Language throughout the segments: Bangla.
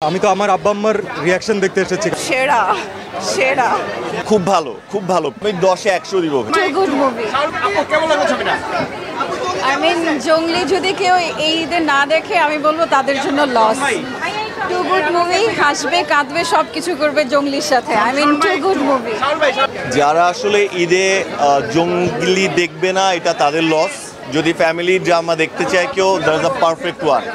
আমি তো আমার আব্বা আম্মার রিয়াকশন দেখতে এসেছি। সেরা সেরা খুব ভালো, খুব ভালো। আমি 10-এ 100 দিব। Good movie. কেমন লাগলো ছবিটা? আই মিন জঙ্গলি যদি কেউ এই ঈদে না দেখে আমি বলবো তাদের জন্য লস। টু গুড মুভি, হাসবে কাঁদবে সবকিছু করবে জঙ্গলির সাথে। I mean too good movie. যারা আসলে ঈদে জঙ্গলি দেখবে না এটা তাদের লস। যদি ফ্যামিলি ড্রামা দেখতে চায় কেউ, that is a perfect one.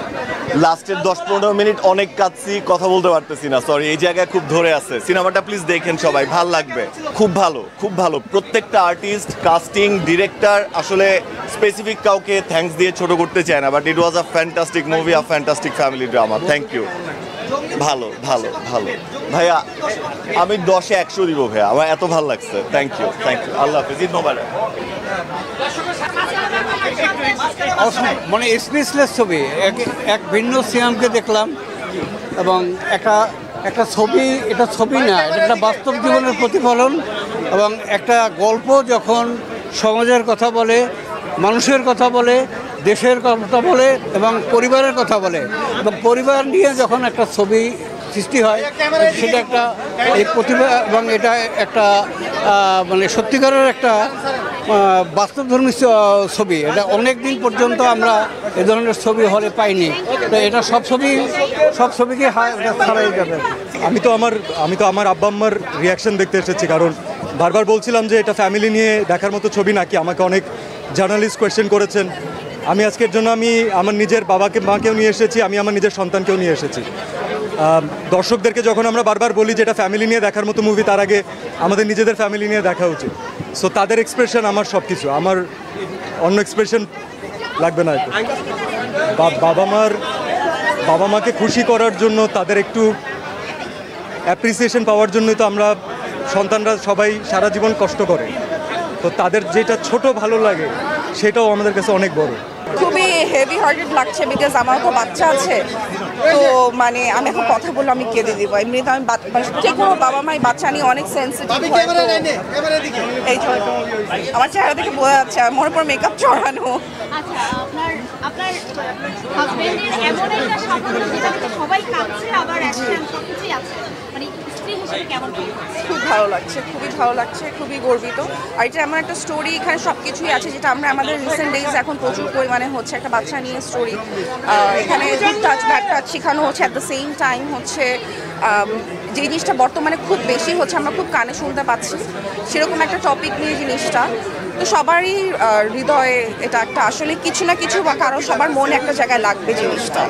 লাস্টের 10-15 মিনিট অনেক কাঁদছি, কথা বলতে পারতেছি না, সরি। এই জায়গায় খুব ধরে আছে। সিনেমাটা প্লিজ দেখেন সবাই, ভাল লাগবে। খুব ভালো, খুব ভালো। প্রত্যেকটা আর্টিস্ট, কাস্টিং, ডিরেক্টর, আসলে স্পেসিফিক কাউকে থ্যাঙ্কস দিয়ে ছোট করতে চায় না, but it was a fantastic movie, a fantastic family drama. Thank you. ভালো ভালো ভালো ভাইয়া, আমি 10-এ 100 দিব ভাইয়া, আমার এত ভালো লাগছে। Thank you, thank you. আল্লাহ হাফিজ, ঈদ মোবারক। মানে স্পেসলেস ছবি, এক ভিন্ন সিনেমাকে দেখলাম এবং একটা ছবি, এটা ছবি না, এটা একটা বাস্তব জীবনের প্রতিফলন এবং একটা গল্প যখন সমাজের কথা বলে, মানুষের কথা বলে, দেশের কথা বলে এবং পরিবারের কথা বলে, এবং পরিবার নিয়ে যখন একটা ছবি সৃষ্টি হয় সেটা একটা এই প্রতিভা এবং এটা একটা মানে সত্যিকারের একটা বাস্তবধর্মী ছবি। এটা অনেক দিন পর্যন্ত আমরা এ ধরনের ছবি হলে পাইনি। তো এটা সব ছবিকে ছাড়াই যাবে। আমি তো আমার আব্বা আম্মার রিয়াকশন দেখতে এসেছি, কারণ বারবার বলছিলাম যে এটা ফ্যামিলি নিয়ে দেখার মতো ছবি নাকি। আমাকে অনেক জার্নালিস্ট কোয়েশ্চেন করেছেন। আমি আজকের জন্য আমি আমার নিজের মাকেও নিয়ে এসেছি, আমি আমার নিজের সন্তানকেও নিয়ে এসেছি। দর্শকদেরকে যখন আমরা বারবার বলি যে এটা ফ্যামিলি নিয়ে দেখার মতো মুভি, তার আগে আমাদের নিজেদের ফ্যামিলি নিয়ে দেখা উচিত। সো তাদের এক্সপ্রেশন আমার সব কিছু, আমার অন্য এক্সপ্রেশন লাগবে না। বাবা মাকে খুশি করার জন্য, তাদের একটু অ্যাপ্রিসিয়েশন পাওয়ার জন্যই তো আমরা সন্তানরা সবাই সারা জীবন কষ্ট করে। তো তাদের যেটা ছোট ভালো লাগে সেটাও আমাদের কাছে অনেক বড়। খুবই হেভি হার্টেড লাগছে, বিকজ আমার তো বাচ্চা আছে। তো মানে আমি এখন কথা বললে আমি কেঁদে দিব। এমনিতে আমি যে কোনো বাবা মাই বাচ্চা নিয়ে অনেক সেন্সিটিভ হয়। এই তো আমার চেহারা থেকে বোঝা যাচ্ছে আমার উপর মেকআপ চড়ানো। আচ্ছা, আপনার হাজবেন্ডের এমন একটা সাফল্য যেটাতে সবাই কাঁদছে, আবার অ্যাকশন সবকিছুই আছে, মানে স্ত্রী হিসেবে কেমন? খুব ভালো লাগছে, খুবই ভালো লাগছে, খুবই গর্বিত। আর এটা এমন একটা স্টোরি, এখানে সব কিছুই আছে যেটা আমরা আমাদের রিসেন্ট ডেজ এখন প্রচুর পরিমাণে হচ্ছে। একটা বাচ্চা নিয়ে স্টোরি, এখানে গুড টাচ ব্যাড টাচ শেখানো হচ্ছে, অ্যাট দ্য সেম টাইম হচ্ছে যে জিনিসটা বর্তমানে খুব বেশি হচ্ছে, আমরা খুব কানে শুনতে পাচ্ছি, সেরকম একটা টপিক নিয়ে জিনিসটা। তো সবারই হৃদয়ে এটা একটা আসলে কিছু না কিছু বা কারো সবার মনে একটা জায়গায় লাগবে জিনিসটা।